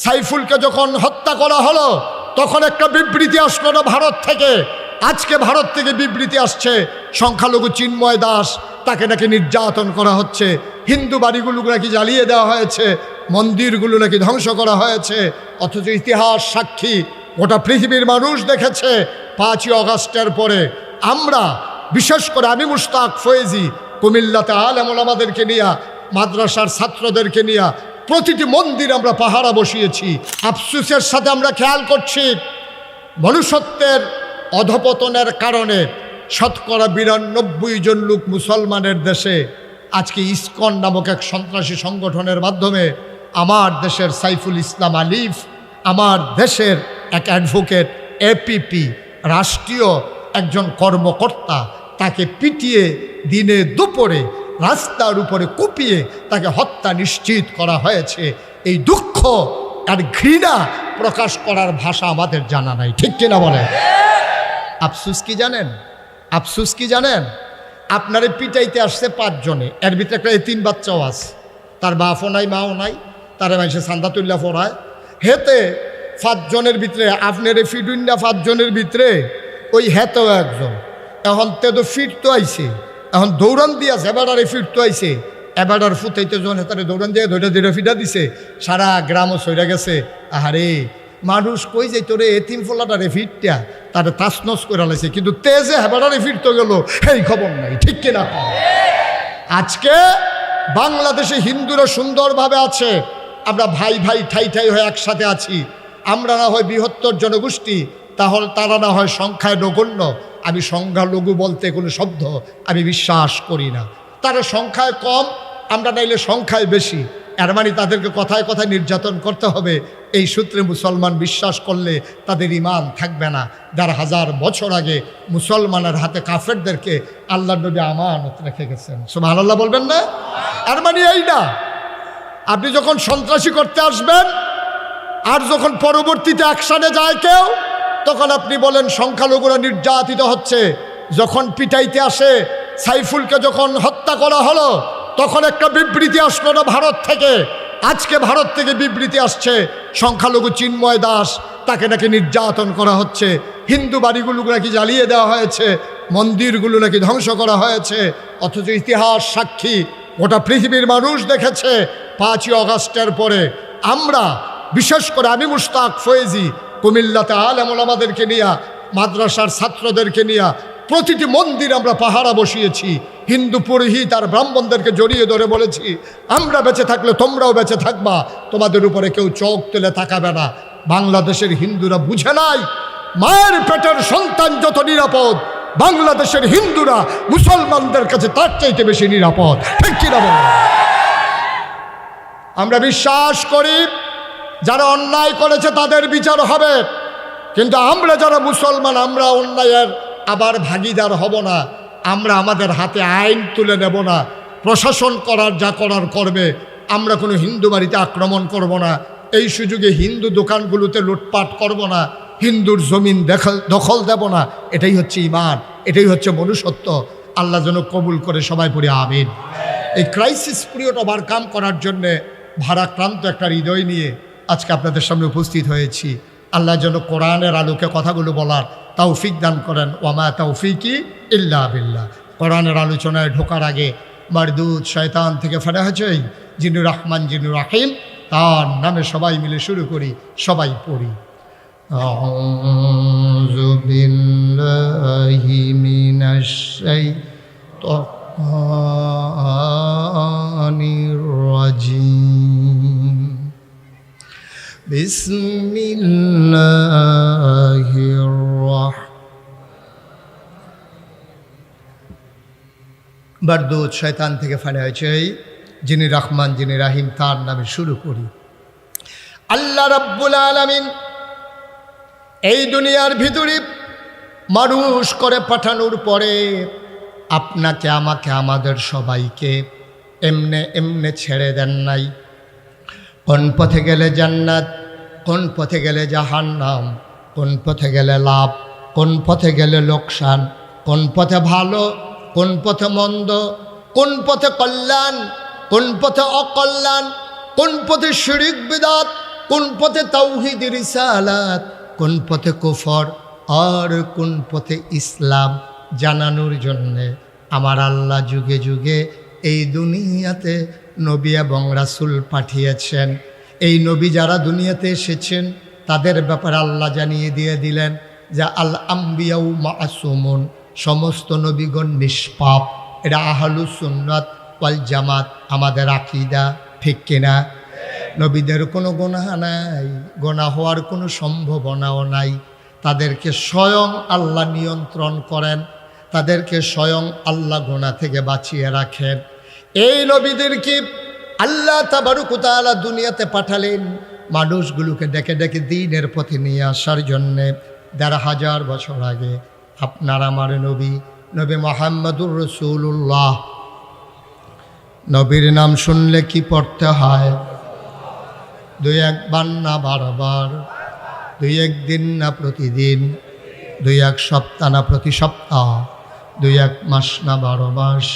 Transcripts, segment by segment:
সাইফুলকে যখন হত্যা করা হলো তখন একটা বিবৃতি আসলো না ভারত থেকে। আজকে ভারত থেকে বিবৃতি আসছে সংখ্যালঘু চিন্ময় দাস তাকে নাকি নির্যাতন করা হচ্ছে, হিন্দু বাড়িগুলো নাকি জ্বালিয়ে দেওয়া হয়েছে, মন্দিরগুলো নাকি ধ্বংস করা হয়েছে। অথচ ইতিহাস সাক্ষী, গোটা পৃথিবীর মানুষ দেখেছে 5ই আগস্টের পরে আমরা, বিশেষ করে আমি মুশতাক ফয়েজি, কুমিল্লাতে আলেম ওলামাদেরকে নিয়ে, মাদ্রাসার ছাত্রদেরকে নিয়ে প্রতিটি মন্দির আমরা পাহারা বসিয়েছি। আফসোসের সাথে আমরা খেয়াল করছি মনুষ্যত্বের অধপতনের কারণে শতকরা 92 জন লোক মুসলমানের দেশে আজকে ইসকন নামক এক সন্ত্রাসী সংগঠনের মাধ্যমে আমার দেশের সাইফুল ইসলাম আলিফ, আমার দেশের এক অ্যাডভোকেট, এপিপি রাষ্ট্রীয় একজন কর্মকর্তা, তাকে পিটিয়ে দিনে দুপুরে রাস্তার উপরে কুপিয়ে তাকে হত্যা নিশ্চিত করা হয়েছে। এই দুঃখ আর ঘৃণা প্রকাশ করার ভাষা আমাদের জানা নাই, ঠিক কিনা বলেন? আফসুস কি জানেন? আফসুস কি জানেন? আপনারে পিটাইতে আসছে 5 জনে, এর ভিতরে একটা এতিম বাচ্চাও আছে, তার বাপও নাই মাও নাই, তারা মানুষের চান্দা তুল্লা পড়ায়। হেতে 5 জনের ভিতরে আপনারে ফিডুন্না 5 জনের ভিতরে ওই হেতেও একজন। এখন তে তো ফিরতো আইছে, এখন দৌড়ান দিয়াছে, এবারে ফিরতো আইছে, এবারে ফুটাইতে জন হেতারে দৌড়ান দিয়ে ধৈর্য ফিটা দিছে, সারা গ্রামও সইরা গেছে। আহারে মানুষ কই যাই তোরে এতিম ফোলাটারে ফিরটা তারে তাসনস করে লাইছে, কিন্তু তেজে হেবারে ফিরতে গেল এই খবর নাই, ঠিক কিনা? আজকে বাংলাদেশে হিন্দুরা সুন্দরভাবে আছে, আমরা ভাই ভাই ঠাই ঠাই হয়ে একসাথে আছি। আমরা না হয় বৃহত্তর জনগোষ্ঠী, তাহলে তারা না হয় সংখ্যায় নগণ্য। আমি সংখ্যালঘু বলতে কোনো শব্দ আমি বিশ্বাস করি না। তারা সংখ্যায় কম, আমরা নাইলে সংখ্যায় বেশি, এর মানে তাদেরকে কথায় কথায় নির্যাতন করতে হবে, এই সূত্রে মুসলমান বিশ্বাস করলে তাদের ঈমান থাকবে না। 1000 বছর আগে মুসলমানের হাতে কাফেরদেরকে আল্লাহর নবী আমানত রেখে গেছেন, সুবহানাল্লাহ বলবেন না? এর মানে এই না আপনি যখন সন্ত্রাসী করতে আসবেন আর যখন পরবর্তীতে অ্যাকশনে যায় কেউ, তখন আপনি বলেন সংখ্যালঘুরা নির্যাতিত হচ্ছে। যখন পিটাইতে আসে সাইফুলকে যখন হত্যা করা হলো তখন একটা বিবৃতি আসলো না ভারত থেকে। আজকে ভারত থেকে বিবৃতি আসছে সংখ্যালঘু চিন্ময় দাস তাকে নাকি নির্যাতন করা হচ্ছে, হিন্দু বাড়িগুলো নাকি জ্বালিয়ে দেওয়া হয়েছে, মন্দিরগুলো নাকি ধ্বংস করা হয়েছে। অথচ ইতিহাস সাক্ষী, গোটা পৃথিবীর মানুষ দেখেছে 5ই আগস্টের পরে আমরা, বিশেষ করে আমি মুশতাক ফয়েজি, কুমিল্লাতে আলেম ওলামাদেরকে নিয়ে, মাদ্রাসার ছাত্রদেরকে নিয়ে প্রতিটি মন্দির আমরা পাহারা বসিয়েছি। হিন্দু পুরোহিত আর ব্রাহ্মণদেরকে জড়িয়ে ধরে বলেছি, আমরা বেঁচে থাকলে তোমরাও বেঁচে থাকবা, তোমাদের উপরে কেউ চোখ তুলে তাকাবে না। বাংলাদেশের হিন্দুরা বুঝে নাই মায়ের পেটের সন্তান যত নিরাপদ, বাংলাদেশের হিন্দুরা মুসলমানদের কাছে তার চাইতে বেশি নিরাপদ, ঠিক কিনা বলেন? আমরা বিশ্বাস করি যারা অন্যায় করেছে তাদের বিচার হবে, কিন্তু আমরা যারা মুসলমান আমরা অন্যায়ের আবার ভাগিদার হব না। আমরা আমাদের হাতে আইন তুলে নেব না, প্রশাসন করার যা করার করবে। আমরা কোনো হিন্দু বাড়িতে আক্রমণ করব না, এই সুযোগে হিন্দু দোকানগুলোতে লুটপাট করব না, হিন্দুর জমিন দখল দেব না। এটাই হচ্ছে ঈমান, এটাই হচ্ছে মনুষ্যত্ব। আল্লাহ যেন কবুল করে, সবাই পড়ি আমিন। এই ক্রাইসিস পিরিয়ড ওভারকাম করার জন্যে ভারাক্রান্ত একটা হৃদয় নিয়ে আজকে আপনাদের সামনে উপস্থিত হয়েছি। আল্লাহ যেন কোরআনের আলোকে কথাগুলো বলার তৌফিক দান করেন। ওয়ামা তৌফিকি ইল্লা বিল্লাহ। কোরআনের আলোচনায় ঢোকার আগে মারদুদ শয়তান থেকে ফেরা হয়েছে জিনুর রহমান জিনুর রাহিম, তার নামে সবাই মিলে শুরু করি, সবাই পড়ি। আউযু বিল্লাহি মিনাশ শাইতানির রাজিম। বিসমিল্লাহির রাহমানির মারদুদ শয়তান থেকে ফেরা হয়েছে যিনি রহমান যিনি রাহিম, তার নামে শুরু করি। আল্লাহ রাব্বুল আলামিন এই দুনিয়ার ভিতরে মানুষ করে পাঠানোর পরে আপনাকে আমাকে আমাদের সবাইকে এমনে এমনে ছেড়ে দেন নাই। কোন পথে গেলে জান্নাত, কোন পথে গেলে জাহান্নাম, কোন পথে গেলে লাভ, কোন পথে গেলে লোকসান, কোন পথে ভালো, কোন পথে মন্দ, কোন পথে কল্যাণ, কোন পথে অকল্যাণ, কোন পথে শিরক বিদআত, কোন পথে তাওহীদ রিসালাত, কোন পথে কুফর আর কোন পথে ইসলাম জানানোর জন্যে আমার আল্লাহ যুগে যুগে এই দুনিয়াতে নবী এবং রাসূল পাঠিয়েছেন। এই নবী যারা দুনিয়াতে এসেছেন তাদের ব্যাপারে আল্লাহ জানিয়ে দিয়ে দিলেন যে আল আম্বিয়াউ মাসুমুন, সমস্ত নবীগণ নিষ্পাপ। এটা আহলুস সুন্নাত ওয়াল জামাত আমাদের আকীদা, ঠিক কিনা? নবীদের কোনো গুনাহ নাই, গুনাহ হওয়ার কোনো সম্ভাবনাও নাই। তাদেরকে স্বয়ং আল্লাহ নিয়ন্ত্রণ করেন, তাদেরকে স্বয়ং আল্লাহ গুনাহ থেকে বাঁচিয়ে রাখেন। এই নবীদেরকে আল্লাহ তাবারক ওয়া তাআলা দুনিয়াতে পাঠালেন মানুষগুলোকে ডেকে ডেকে দ্বীনের পথে নিয়ে আসার জন্যে। ১৫০০ বছর আগে আপনার আমার নবী, নবী মুহাম্মদুর রাসূলুল্লাহ। নবীর নাম শুনলে কি পড়তে হয়? ২-১ বার না বারবার, ২-১ দিন না প্রতিদিন, ২-১ সপ্তাহ না প্রতি সপ্তাহ, ২-১ মাস না ১২ মাস,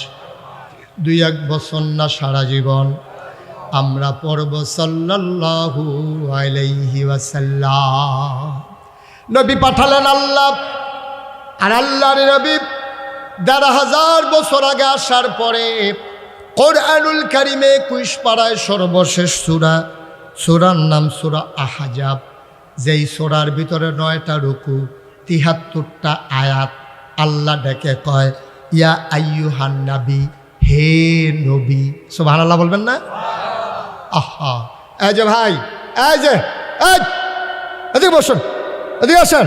২-১ বছর না সারা জীবন আমরা পড়ব সাল্লাল্লাহু আলাইহি ওয়াসাল্লাম। নবী পাঠালেন আল্লাহ, আর আল্লাহর নবী ১৫০০ বছর আগে আসার পরে কোরআনুল কারিমে ২১ পারায় সর্বশেষ সূরা, সূরার নাম সূরা আহজাব। যেই সূরার ভিতরে ৯টা রুকু, ৭৩টা আয়াত। আল্লাহ ডেকে কয় ইয়া আইয়ুহান নবী, হে নবী। সুবহানাল্লাহ বলবেন না? আহা, এই যে ভাই, এই যে এদিকে বসুন, এদিকে আসেন।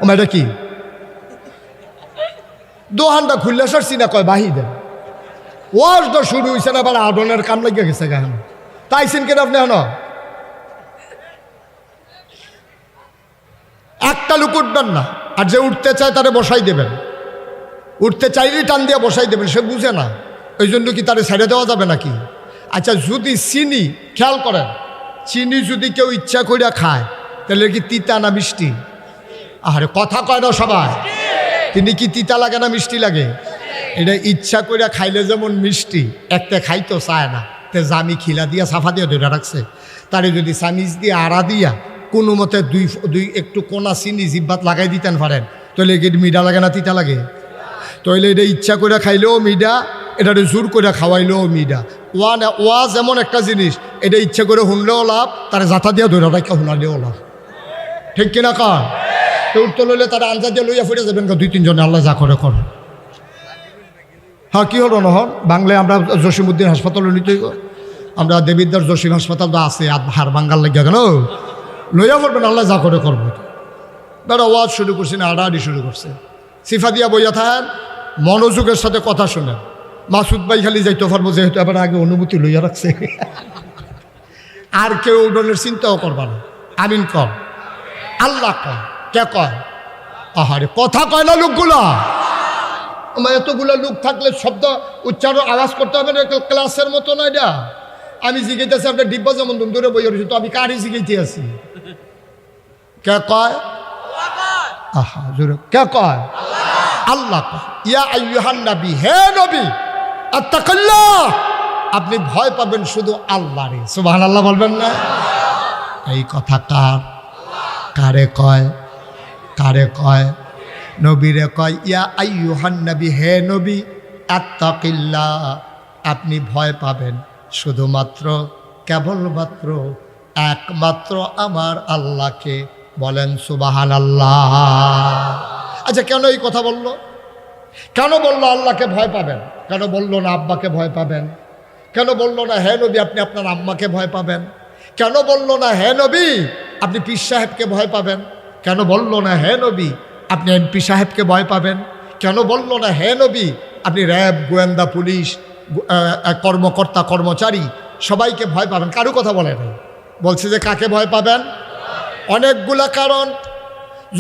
ও এটা কি দোহানটা খুললে সরছি না, কয় বাহি দেন। ওয়াজ তো শুরু হয়েছে না, আবার আডনের কাম লাগিয়ে গেছে গান। তাইছেন কেন আপনি? হন একটা লোক উঠবেন না, আর যে উঠতে চায় তারে বসাই দেবেন। উঠতে চাইলেই টান দিয়ে বসাই দেবেন, সে বুঝে না, ওই জন্য কি তারে ছেড়ে দেওয়া যাবে নাকি? আচ্ছা, যদি চিনি, খেয়াল করেন, চিনি যদি কেউ ইচ্ছা করিয়া খায় তাহলে কি তিতা না মিষ্টি? আরে কথা কয় না সবাই। তিনি কি তিতা লাগে না মিষ্টি লাগে? এটা ইচ্ছা করিয়া খাইলে যেমন মিষ্টি, একটা খাইতো চায় না, তে জামি খিলা দিয়া সাফা দিয়ে ধরে রাখছে। তারে যদি চামিচ দিয়ে আড়া দিয়া কোনো মতে দুই একটু কোনা চিনি জিব্বাত লাগাই দিতেন পারেন, তাহলে কি মিঠা লাগে না তিতা লাগে? তাহলে এটা ইচ্ছা করে খাইলেও মিঠা, এটা জোর করে খাওয়াইলেও মিঠা। ওয়াজ এমন একটা জিনিস, এটা ইচ্ছা করে শুনলেও লাভ, তার জাতা দিয়া ধরে রাখা শুনালেও লাভ, ঠিক কিনা? কার তো উঠতে লইলে তারা আঞ্জা দিয়ে লইয়া ফুটে যাবেন ২-৩ জনে, আল্লাহ যা করে কর। হ্যাঁ, কী হলো নহন? বাংলায় আমরা জসিমউদ্দিন হাসপাতালে নিতে, আমরা দেবিদ্দার জসিম হাসপাতাল তো আছে, হার বাঙ্গাল লাগিয়া কেন লইয়া পড়বেন, আল্লাহ যা করে করবো। তারা ওয়াজ শুরু করছে না, আড়াআড়ি শুরু করছে। সিফা দিয়া বইয়া থাকেন, মনোযোগের সাথে কথা শোনেন। মাসুদ ভাই খালি যাইতে পারবো, যেহেতু এবার আগে অনুমতি লইয়া রাখছে। আর কেউ উডনের চিন্তাও করবা না। আমিন কর, আল্লাহ কয়, কে কয়? আহারে কথা কয় না লোকগুলা। আমার এতগুলো লোক থাকলে শব্দ উচ্চারণ আওয়াজ করতে হবে না, ক্লাসের মতো নয়। এটা আমি জিজ্ঞাসা আপনার ডিব্বা যেমন দুম ধরে বই রয়েছে, তো আমি কারই জিজ্ঞাসা আছি। কে কয়? আহা জোরে, কে কয়? আল্লাহ কয় ইয়া আইয়ুহান নবী, হে নবী, আত্তাকিল্লাহ, আপনি ভয় পাবেন শুধু আল্লাহরে। সুবহানাল্লাহ বলবেন না? এই কথা কার, কারে কয়? কারে কয়? নবীরে কয় ইয়া আইয়ুহান নবী, হে নবী, আত্তাকিল্লাহ, আপনি ভয় পাবেন শুধুমাত্র, কেবলমাত্র, একমাত্র আমার আল্লাহকে। বলেন সুবহানাল্লাহ। আচ্ছা, কেন এই কথা বললো? কেন বললো আল্লাহকে ভয় পাবেন? কেন বললো না আব্বাকে ভয় পাবেন? কেন বললো না হে নবী আপনি আপনার আম্মাকে ভয় পাবেন? কেন বললো না হে নবী আপনি পীর সাহেবকে ভয় পাবেন? কেন বললো না হে নবী আপনি এমপি সাহেবকে ভয় পাবেন? কেন বললো না হে নবী আপনি র্যাব, গোয়েন্দা, পুলিশ, কর্মকর্তা, কর্মচারী সবাইকে ভয় পাবেন? কারো কথা বলে নাই, বলছে যে কাকে ভয় পাবেন? অনেকগুলা কারণ।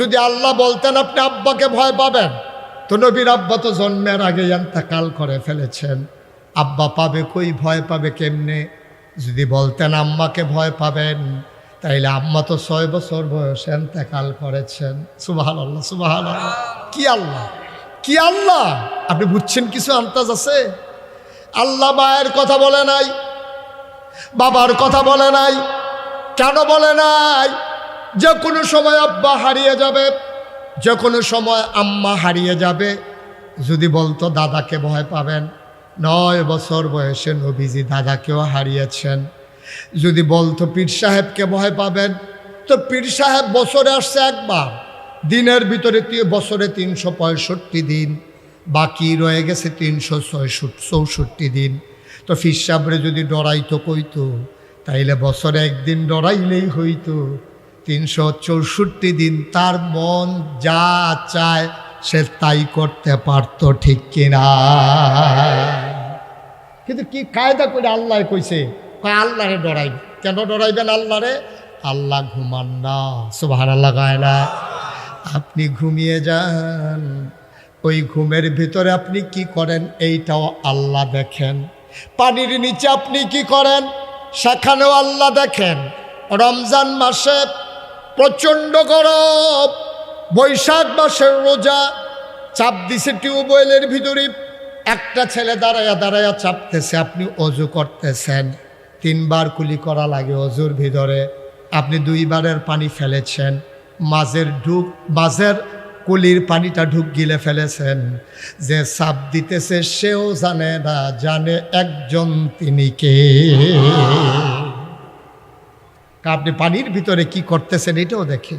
যদি আল্লাহ বলতেন আপনি আব্বাকে ভয় পাবেন, তো নবীর আব্বা তো জন্মের আগে ইন্তেকাল করে ফেলেছেন, আব্বা পাবে কই, ভয় পাবে কেমনে? যদি বলতেন আম্মাকে ভয় পাবেন, তাইলে আম্মা তো ৬ বছর বয়সে ইন্তেকাল করেছেন। সুবহানাল্লাহ, সুবহানাল্লাহ। কি আল্লাহ, কি আল্লাহ! আপনি বুঝছেন কিছু আন্তাজ আছে? আল্লাহ মায়ের কথা বলে নাই, বাবার কথা বলে নাই, কেন বলে নাই যে কোনো সময় আব্বা হারিয়ে যাবে, যে কোনো সময় আম্মা হারিয়ে যাবে? যদি বলতো দাদাকে ভয় পাবেন, 9 বছর বয়সে নবীজি দাদাকেও হারিয়েছেন। যদি বলতো পীর সাহেবকে ভয় পাবেন, তো পীর সাহেব বছরে আসছে একবার, দিনের ভিতরে বছরে 365 দিন, বাকি রয়ে গেছে 364 দিন। তো পীর সাহেবরে যদি ডরাইতো কইতো, তাইলে বছরে একদিন ডরাইলেই হইতো। 364 দিন তার মন যা চায় সে তাই করতে পারতো, ঠিক কিনা? কিন্তু কি কায়দা করে আল্লাহ কইছে, আল্লাহরে ডরাইবে। কেন ডরাইবেন আল্লাহরে? আল্লাহ ঘুমান না, সুবহানাল্লাহ গায় না। আপনি ঘুমিয়ে যান, ওই ঘুমের ভিতরে আপনি কি করেন এইটাও আল্লাহ দেখেন। পানির নিচে আপনি কি করেন সেখানেও আল্লাহ দেখেন। রমজান মাসে প্রচণ্ড গরম, বৈশাখ মাসের রোজা, চাপ দিছে টিউবওয়েলের ভিতরে, একটা ছেলে দাঁড়ায়া দাঁড়ায়া চাপতেছে, আপনি অজু করতেছেন, 3 বার কুলি করা লাগে অজুর ভিতরে, আপনি 2 বারের পানি ফেলেছেন, মাঝের কুলির পানিটা ঢুক গিলে ফেলেছেন। যে চাপ দিতেছে সেও জানে না, জানে একজন, তিনি কে। আপনি পানির ভিতরে কি করতেছেন এটাও দেখে।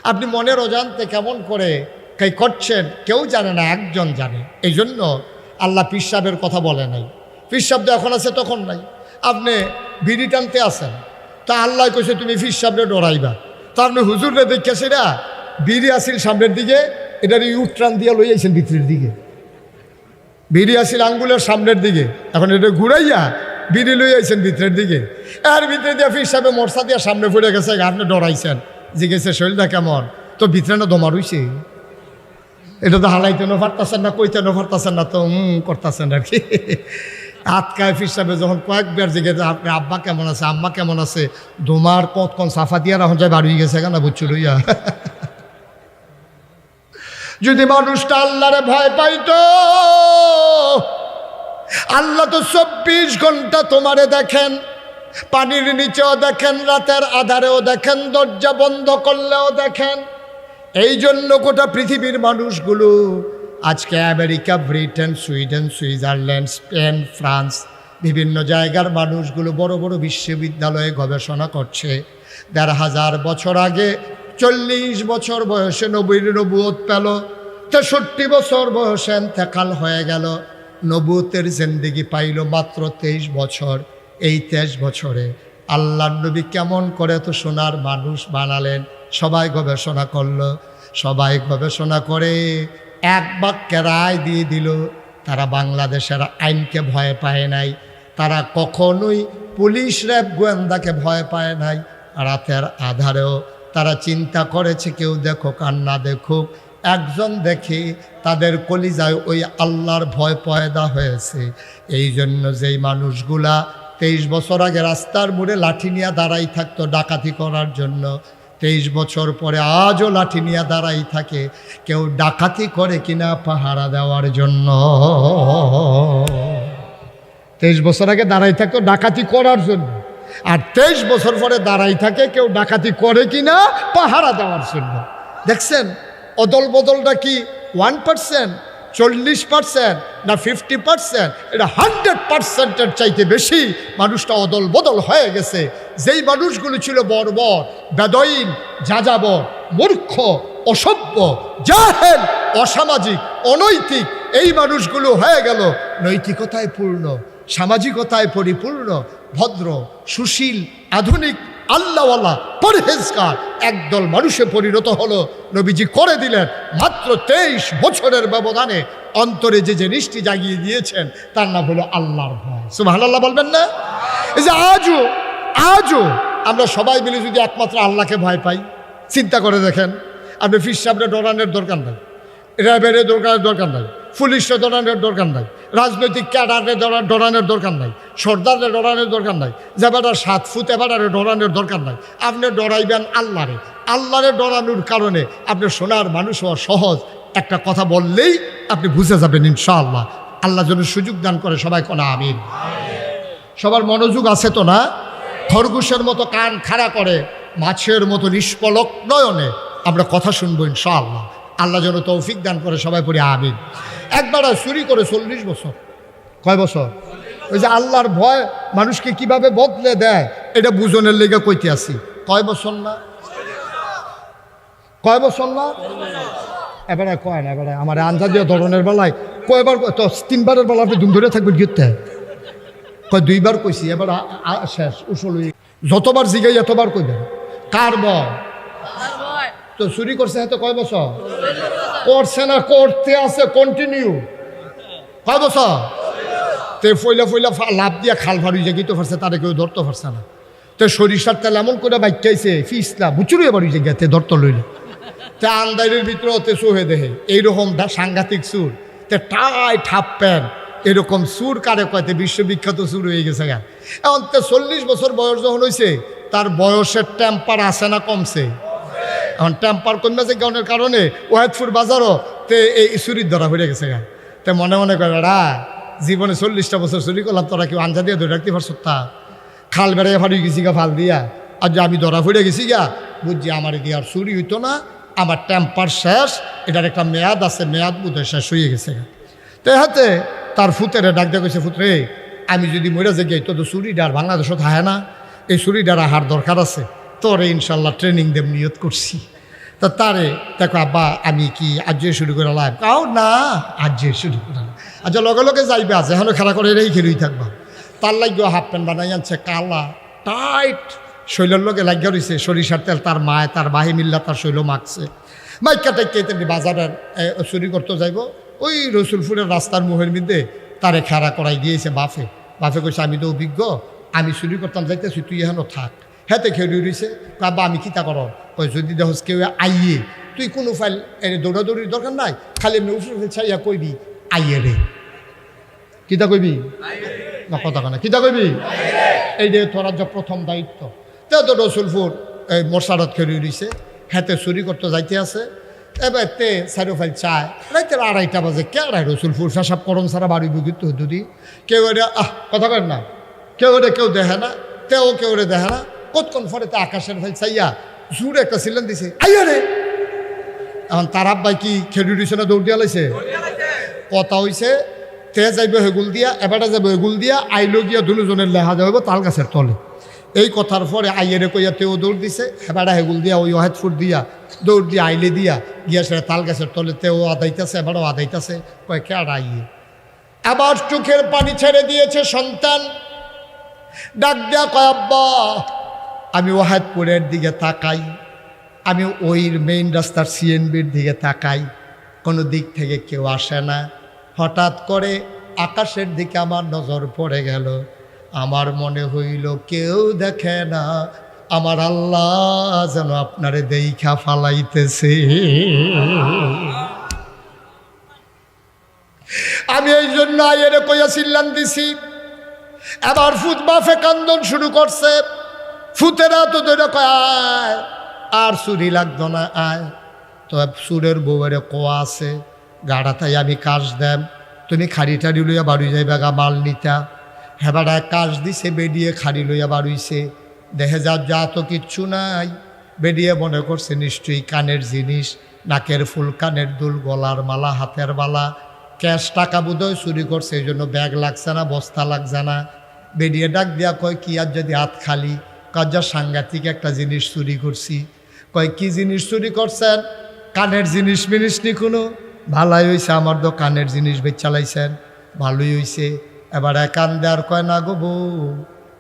আপনি মনের অজান্তে কেমন করে কাই করছেন কেউ জানে না, একজন জানে। এই জন্য আল্লাহ পীর সাহেবের কথা বলে নাই। পীর সাহেব যখন আছে তখন নাই। আপনি বিড়ি টানতে আসেন, তা আল্লাহ কইছে তুমি পীর সাহেবরে ডরাইবা। তা আপনি হুজুরে দেখেছি না, বিড়ি আসিল সামনের দিকে, এটার ইউট্রান দিয়ে লই আইছেন ভিতরের দিকে। বিড়ি আসিল আঙ্গুলের সামনের দিকে, এখন এটা ঘুরাইয়া বিড়ি লই আইছেন ভিতরের দিকে। এর ভিতরে দিয়ে পীর সাহেব মরসা দিয়ে সামনে ফুটে গেছে, আপনি ডরাইছেন। জিজ্ঞেসে শরীরটা কেমন? তো ভিতরে না দমা রইছে। এটা তো হালাইতে না পারতেছেন না, কইতে না পারতেছেন না, তো করতেছেন আর কি। আতকায় পীর সাহেব যখন কয়েকবার জিজ্ঞেস আপনি আব্বা কেমন আছে, আম্মা কেমন আছে, দোমার কতক্ষণ সাফা দিয়ে রাখুন যায় বাড়ি গেছে কেন বুঝছো লইয়া। যদি মানুষটা আল্লাহরে ভয় পাইতো, আল্লাহ তো 24 ঘন্টা তোমারে দেখেন, পানির নিচেও দেখেন, রাতের আধারেও দেখেন, দরজা বন্ধ করলেও দেখেন। এই জন্য গোটা পৃথিবীর মানুষগুলো আজকে America, Britain, Sweden, Switzerland, Spain, France, বিভিন্ন জায়গার মানুষগুলো বড় বড় বিশ্ববিদ্যালয়ে গবেষণা করছে। 1500 বছর আগে 40 বছর বয়সে নবীর নবুয়ত পেল, 63 বছর বয়সে ইন্তেকাল হয়ে গেল। নবুয়তের জিন্দেগি পাইল মাত্র 23 বছর। এই 23 বছরে আল্লাহর নবী কেমন করে তো সোনার মানুষ বানালেন, সবাই গবেষণা করলো। সবাই গবেষণা করে এক বাক্যে রায় দিয়ে দিল, তারা বাংলাদেশের আইনকে ভয় পায় নাই, তারা কখনোই পুলিশ, র্যাব, গোয়েন্দাকে ভয় পায় নাই। রাতের আধারেও তারা চিন্তা করেছে কেউ দেখুক আর না দেখুক, একজন দেখে তাদের কলিজায় ওই আল্লাহর ভয় পয়দা হয়েছে। এই জন্য যেই মানুষগুলা 23 বছর আগে রাস্তার মোড়ে লাঠি নিয়ে দাঁড়াই থাকতো ডাকাতি করার জন্য, 23 বছর পরে আজও লাঠি নিয়ে দাঁড়াই থাকে। কেউ ডাকাতি করে কিনা পাহারা দেওয়ার জন্য। 23 বছর আগে দাঁড়াই থাকতো ডাকাতি করার জন্য, আর 23 বছর পরে দাঁড়াই থাকে কেউ ডাকাতি করে কিনা পাহারা দেওয়ার জন্য। দেখছেন অদল বদলটা কি 1%, 40% না 50%? এটা 100%-এর চাইতে বেশি মানুষটা অদল বদল হয়ে গেছে। যেই মানুষগুলো ছিল বর্বর, বেদইন, যাযাবর, মূর্খ, অসভ্য, জাহেল, অসামাজিক, অনৈতিক, এই মানুষগুলো হয়ে গেল নৈতিকতায় পূর্ণ, সামাজিকতায় পরিপূর্ণ, ভদ্র, সুশীল, আধুনিক, আল্লাহওয়ালা, পরহেজগার একদল মানুষে পরিণত হলো। নবীজি করে দিলেন মাত্র 23 বছরের ব্যবধানে অন্তরে যে জিনিসটি জাগিয়ে দিয়েছেন তার নাম হলো আল্লাহর ভয়। সুবহানাল্লাহ বলবেন না? এই যে আজও আমরা সবাই মিলে যদি একমাত্র আল্লাহকে ভয় পাই, চিন্তা করে দেখেন। আপনি পীর সাহেবরে ডরানোর দরকার নাই, র্যাবের দরকার নাই, পুলিশের ডরানোর দরকার নাই, রাজনৈতিক ক্যাডারের ডরানোর দরকার নাই, সর্দারের ডরানোর দরকার নাই, যে বেটা 7 ফুট এবারে ডরানোর দরকার নাই। আপনি ডরাইবেন আল্লাহরে। আল্লাহরে ডরানোর কারণে আপনি সোনার মানুষ হওয়া সহজ। একটা কথা বললেই আপনি বুঝে যাবেন ইনশাআল্লাহ। আল্লাহ যেন সুযোগ দান করে, সবাই কোনা আমিন। সবার মনোযোগ আছে তো না? খরগোশের মতো কান খাড়া করে মাছের মতো নিষ্পলক নয়নে আমরা কথা শুনবো ইনশাআল্লাহ। আল্লাহ যেন তৌফিক দান করে, সবাই পড়ি আমিন। একবার চুরি করে 40 বছর। কয় বছর? ওই যে আল্লাহর ভয় মানুষকে কিভাবে বদলে দেয় এটা বুঝনের লেগে কইতে আসি। কয় বছর না? কয় বছর না? এবারে কয় না, এবারে আমার আঞ্জা দিয়ে ধরনের বেলায় কয়বার তো 3বারের বেলা আপনি দুম ধরে থাকবেন গিয়ে কয় 2বার কইছি, এবার শেষ উসল। যতবার জিগাই এতবার কইবেন। কার বয়? তো চুরি করছে এত কয় বছর? করছে না, করতে আছে কন্টিনিউ। কয় বছর? তে ফইলা ফইলা লাভ দিয়া খাল ফাড়ি যে গিতে পারছে, তারে কেউ ধরতে পারছে না। তো সরিষার তেল এমন করে বাইকাইছে ফিসলা বুচুরিয়ে বাড়ি যে গেতে ধরতে লইল। তে আন্দাইরের ভিতরে অতে চোহে দেহে এইরকম সাংঘাতিক সুর, তে টাই ঠাপ প্যান এরকম সুর কারে কয়তে বিশ্ববিখ্যাত সুর হয়ে গেছে গা। এখন তে 40 বছর বয়স যখন হয়েছে, তার বয়সের টেম্পার আছে না কমছে? এখন টেম্পার কমেছে কারণের কারণে ওয়াহেদপুর বাজারও তে এই চুরির ধরা হয়ে গেছে গা। তে মনে মনে করে বেড়া জীবনে 40টা বছর চুরি করলাম, তোরা কেউ আঞ্জা দিয়ে ধরে রাখতে পারছ? তা খাল বেড়াইয়া ফাড়ি গেছি গা ফাল দিয়া, আর যে আমি ধরা ফুড়ে গেছি গা, বুঝছি আমার এদিকে আর চুরি হইতো না, আমার টেম্পার শেষ, এটার একটা মেয়াদ আছে, মেয়াদ বোধহয় শেষ হয়ে গেছে গা। তো হাতে তার ফুতেরে ডাক দিয়ে কইছে, ফুতরে আমি যদি মরে যে গিয়ে তো চুরিটা আর বাংলাদেশত হায় না, এই চুরিটার আহার দরকার আছে, তোরে ইনশাল্লাহ ট্রেনিং দেব নিয়ত করছি। তো তারে দেখো আব্বা আমি কি আজ শুরু করে লাভ? কাও না, আজ শুরু করে না। আচ্ছা লগে লগে যাইবে, আছে এখনো খেলা করে এই খেলুই থাকবা। তার লাগিও হাফ প্যান্ট বানাই আনছে কালা টাইট, শৈলের লগে লাগিয়া রয়েছে সরিষার তেল, তার মায় তার বাহি মিল্লা তার শৈল মাখছে। মাইকা টাইকে তেমনি বাজারের চুরি করতে যাইব, ওই রসুলপুরের রাস্তার মুহের মধ্যে তারে খেলা করাই দিয়েছে বাফে। বাফে কইছে আমি তো অভিজ্ঞ, আমি চুরি করতাম যাইতেছি, তুই এখনো থাক। হেতে খেয়ে রয়েছে, বাবা আমি কিতা কর? কই যদি দেখোস কেউ আইয়ে, তুই কোনো ফাইল এনে দৌড়াদৌড়ির দরকার নাই, খালি এমনি উফরে ছাইয়া কইবি আইয়ে রে। কিতা কইবি না? কথা কানা কিতা কইবি? এই যে তোর যে প্রথম দায়িত্ব। তে তো রসুলপুর এই মোরসারত খেয়ে রয়েছে, হেতে চুরি করতে যাইতে আছে। এবার তে চারো ফাইল চায়, রাইতে 2:30 বাজে, কে আড়াই রসুলপুর সাসাব করম সারা বাড়ি বুকিত যদি কেউ এটা কথা কর না, কেউ এটা কেউ দেখে না, তেও কেউ রে দেখে না। কতক্ষণ পরে তে আকাশের ফাইল চাইয়া জোর একটা সিলেন দিছে, আইয়া রে। এখন তার আব্বাই কি খেলু দিছে না দৌড় দিয়া লাইছে? কথা হইছে তে যাইবে হেগুল দিয়া, এবারটা যাবে হেগুল দিয়া, আইলো গিয়া দুজনের লেহা যাইব তাল গাছের তলে। এই কথার পরে আইয়েরে কইয়া তেও দৌড় দিছে, এবারটা হেগুল দিয়া ওই ওয়াহেদপুর দিয়া দৌড় দিয়া আইলে দিয়া গিয়া সেটা তাল গাছের তলে তেও আদাইতেছে, এবারও আদাইতেছে। কয় কে আর আইয়ে? আবার চোখের পানি ছেড়ে দিয়েছে সন্তান, ডাক দিয়া কয় আব্বা আমি ওয়াহেদপুরের দিকে তাকাই, আমি ওই মেইন রাস্তার সিএনবির দিকে তাকাই, কোনো দিক থেকে কেউ আসে না। হঠাৎ করে আকাশের দিকে আমার নজর পড়ে গেল, আমার মনে হইল কেউ দেখে না, আমার আল্লাহ যেন আপনারে দেইখা ফালাইতেছে। আমি এই জন্য আইয়েরে কইয়া চিল্লান দিছি। এবার ফুট বাফে কান্দন শুরু করছে, ফুতেরা তো ধরে কয় আয় আর চুরি লাগতো না, আয় তো সুরের বউয়ের কোয়া আছে গাড়াতাই আমি কাজ দেম, তুমি খাড়ি টাড়ি লইয়া বাড়ি যাইবা গা মাল নিতা। হেবাড়ায় কাজ দিছে, বেরিয়ে খাড়ি লইয়া বাড়ুইছে, দেখে যা তো কিচ্ছু নাই। বেরিয়ে মনে করছে নিশ্চয়ই কানের জিনিস, নাকের ফুল, কানের দুল, গলার মালা, হাতের মালা, ক্যাশ টাকা বোধহয় চুরি করছে, এই জন্য ব্যাগ লাগছে না, বস্তা লাগছে না। বেরিয়ে ডাক দিয়া কয় কি আর যদি হাত খালি? কাজা সাংঘাতিক একটা জিনিস চুরি করছি। কয় কি জিনিস চুরি করছেন? কানের জিনিস মিনিস নি কোনো? ভালোই হয়েছে, আমার তো কানের জিনিস বেচ চালাইছেন, ভালোই হয়েছে। এবার কান দেওয়ার কয় না গো বউ,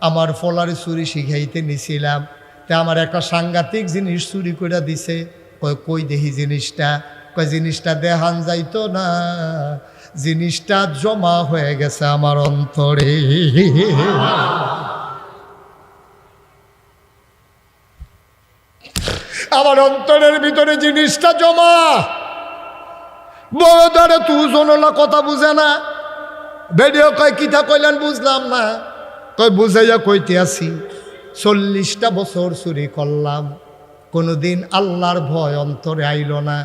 আমার ফলারে চুরি শিখাইতে নিছিলাম, তা আমার একটা সাংঘাতিক জিনিস চুরি করে দিছে। কয় কই দেখি জিনিসটা? কয় জিনিসটা দেখান যাইতো না, জিনিসটা জমা হয়ে গেছে আমার অন্তরে। আমার অন্তরের ভিতরে জিনিসটা জমা। বড় ধরে তু শোনা কথা বুঝে না। বেডিও কয় কিতা কইলেন বুঝলাম না। কয় বুঝাইয়া কইতে আসি 40টা বছর চুরি করলাম, কোনোদিন আল্লাহর ভয় অন্তরে আইল না।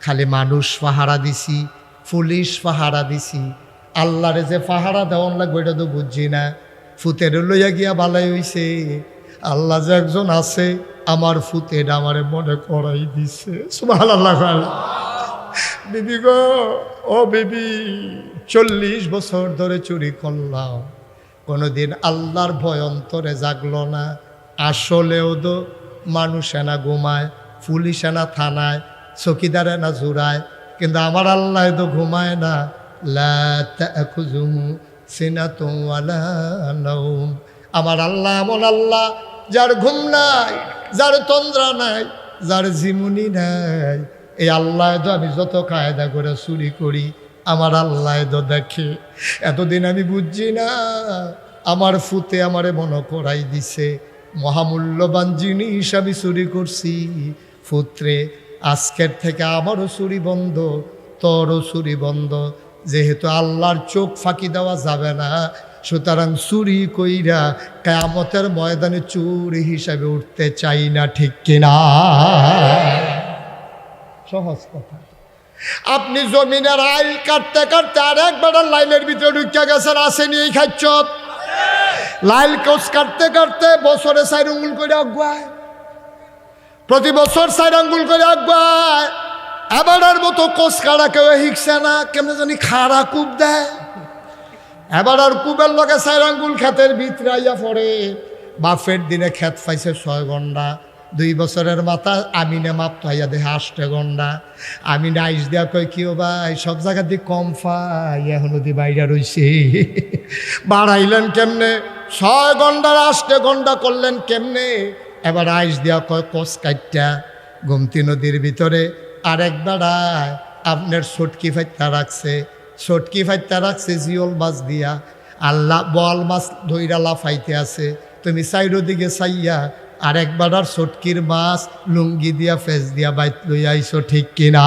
খালি মানুষ পাহারা দিছি, পুলিশ পাহারা দিছি, আল্লাহরে যে পাহারা দেওয়ান লাগবে এটা তো বুঝছি না। ফুতের লইয়া গিয়া বালাই হইছে, আল্লাহ যে একজন আছে আমার ফুতে এটা আমারে মনে করাই দিছে সুবহানাল্লাহ। বিবি গো, ও বিবি, 40 বছর ধরে চুরি করলাম, কোনোদিন আল্লাহর ভয় অন্তরে জাগলো না। আসলেও তো মানুষে না ঘুমায়, পুলিশে না থানায়, চকিদারে না জুড়ায়, কিন্তু আমার আল্লাহ তো ঘুমায় না। লা তাখুযুহু সিনাতুন ওয়ালা নাওম। আমার আল্লাহ এমন আল্লাহ যার ঘুম নাই, যার তন্দ্রা নাই, যার জিমুনি নাই। এই আল্লাহ তো আমি যত কায়দা করে চুরি করি আমার আল্লাহ তো দেখে। এতদিন আমি বুঝছি না, আমার ফুতে আমারে মনে করাই দিছে মহামূল্যবান জিনিস আমি চুরি করছি। ফুত্রে, আজকের থেকে আমারও চুরি বন্ধ, তোরও চুরি বন্ধ। যেহেতু আল্লাহর চোখ ফাঁকি দেওয়া যাবে না, সুতরাং চুরি কইরা কিয়ামতের ময়দানে চোর হিসাবে উঠতে চাই না, ঠিক কিনা? সহজ কথা। আপনি জমিনের আইল কাটতে কাটতে আর একবার লাইলের ভিতরে ঢুকে গেছেন, আসেনি এই খাচ্ছ। লাইল কোচ কাটতে কাটতে বছরে 4 আঙ্গুল করে আগুয়ায়, প্রতি বছর 4 আঙ্গুল করে আগুয়ায়। এবারের মতো কোচ কাটা কেউ শিখছে না, কেমন জানি খাড়া কূপ দেয়। এবার আর কূপের লগে 4 আঙ্গুল ক্ষেতের ভিতরে আইয়া পড়ে। বাফের দিনে ক্ষেত পাইছে 6 ঘন্টা, 2 বছরের মাথা আমিনে মাপ পাইয়া দেখে 8 ঘন্টা। আমিনে আইস দেওয়া কই কি ও ভাই, সব জায়গা দিয়ে কম পাই, এখন দি বাইরে রইছে। বাড়াইলেন কেমনে? 6 ঘন্টার 8 ঘন্টা করলেন কেমনে? এবার আইস দেওয়া কয় কোচ কাটটা গোমতী নদীর ভিতরে আরেক বেড়ায় আপনার ছটকি ফাইত্যা রাখছে, ছটকি ফাইত্যা রাখছে জিওল মাছ দিয়া। আল্লাহ বল মাছ ধইরা লাফাইতে আছে, তুমি সাইডো দিকে চাইয়া আরেক বেড়ার ছটকির মাছ লুঙ্গি দিয়া ফেস দিয়া বাইত লই আইছো, ঠিক কিনা?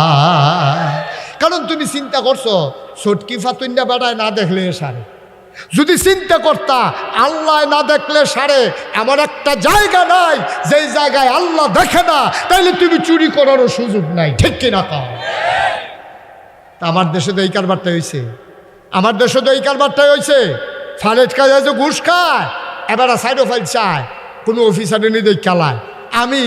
কারণ তুমি চিন্তা করছো ছটকি ফাতুন্ডা বেড়ায় না দেখলে সারে। যদি চিন্তা করতা আল্লাহ না দেখলে সারে, এমন একটা জায়গা নাই যেই জায়গায় আল্লাহ দেখে না, তাইলে তুমি চুরি করারও সুযোগ নাই, ঠিক কিনা? কও। তা আমার দেশে তো এই কারবারটা হয়েছে, আমার দেশে তো এই কারবারটাই হয়েছে। ফালেট খায় যে ঘুষ খায়, এবার সাইডো ফাইল চায়, কোনো অফিসারে নিয়ে খেলায়। আমি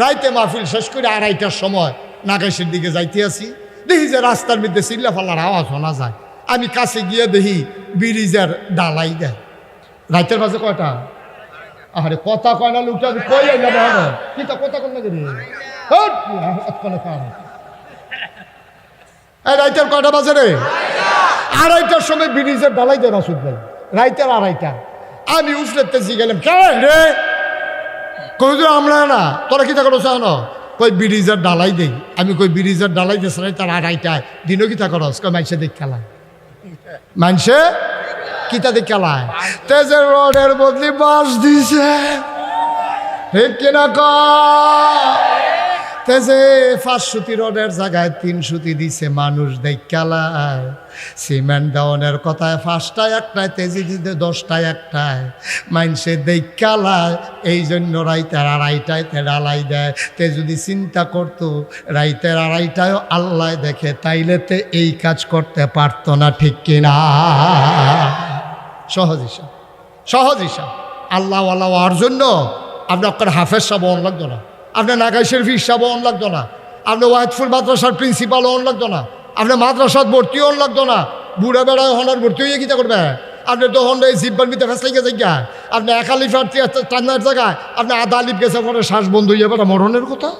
রাইতে মাহফিল শেষ করে 2:30টার সময় নাগাইশের দিকে যাইতে আসি, দেখি যে রাস্তার মধ্যে চিল্লা ফাল্লার আওয়াজ শোনা যায়। আমি কাছে গিয়ে দেখি ব্রিজের ডালাই দেয়। রাইতের মাঝে কয়টা? আরে কথা কয় না লোকটা, কই না বলো কি তা কথা কন না করি। রাইতের কয়টা বাজে রে? 2:30টার সময় ব্রিজের ডালাই দেয় রাসুদ ভাই, রাইতের 2:30টা। আমি উফলেতে গেলাম, কেন রে? কোনদিন আমরা না, তোরা কি তা করো চাও না? কই ব্রিজের ডালাই দেই। আমি কই ব্রিজের ডালাই দিয়েছে রাইতের 2:30টায়, দিনও কি তা করস? কই মাইসে দেখ খেলায়, মানছে কিতা দিয়ে খেলায়। তেজের রোডের বদলি বাস দিছে, ঠিক কিনা? তেজে 5 সুতি রোডের জায়গায় 3 সুতি দিছে, মানুষ দেখ খেলায়। সিমেন্ট ডাউনের কথায় 5টায় 1টায়, তেজি দিতে 10টায় 1টায়, মাইনসে দেখ খেলায়। এই জন্য রাইতের 2:30টায় তে ডালাই দেয়। তে যদি চিন্তা করতো রাইতের 2:30টায়ও আল্লাহ দেখে, তাইলে তে এই কাজ করতে পারতো না, ঠিক কিনা? সহজ হিসাব, সহজ হিসাব। আল্লাহওয়ালা হওয়ার জন্য আপনার হাফেজ সাহেব অন লাগতো না, আপনার নাগাইশের ফিস সাহেব অন লাগতো না, আপনার ওয়াইটফুল মাদ্রাসার প্রিন্সিপাল অন লাগতো না, আপনার মাদ্রাসার ভর্তি অন লাগতো না। বুড়া বেড়ায় হনার ভর্তি হয়ে কিতা করবে? আপনি তো হন্ডা এই জিব্বার মিতে ফেসলে গেছে গা, আপনি 1 আলিফ আর টান্নার জায়গায় আপনি 1/2 আলিফ গেছে পরে শ্বাস বন্ধ হয়ে যাবে, মরণের কথা।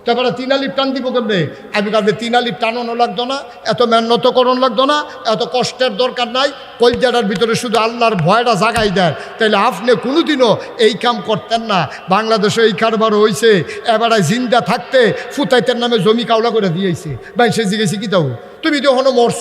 তারপরে 3 আলিফ টান দিব কেমনে? আমি আপনি 3 আলিফ টানানো লাগতো না, এত মেহনতকরণ লাগতো না, এত কষ্টের দরকার নাই। কলজাটার ভিতরে শুধু আল্লাহর ভয়টা জাগাই দেয়, তাইলে আপনি কোনোদিনও এই কাম করতেন না। বাংলাদেশে এই কারবার হয়েছে, এবারে জিন্দা থাকতে ফুতাইতের নামে জমি কাউলা করে দিয়েছে। ভাই সে জিজ্ঞেসি কি তাও তুমি তো হনো মরছ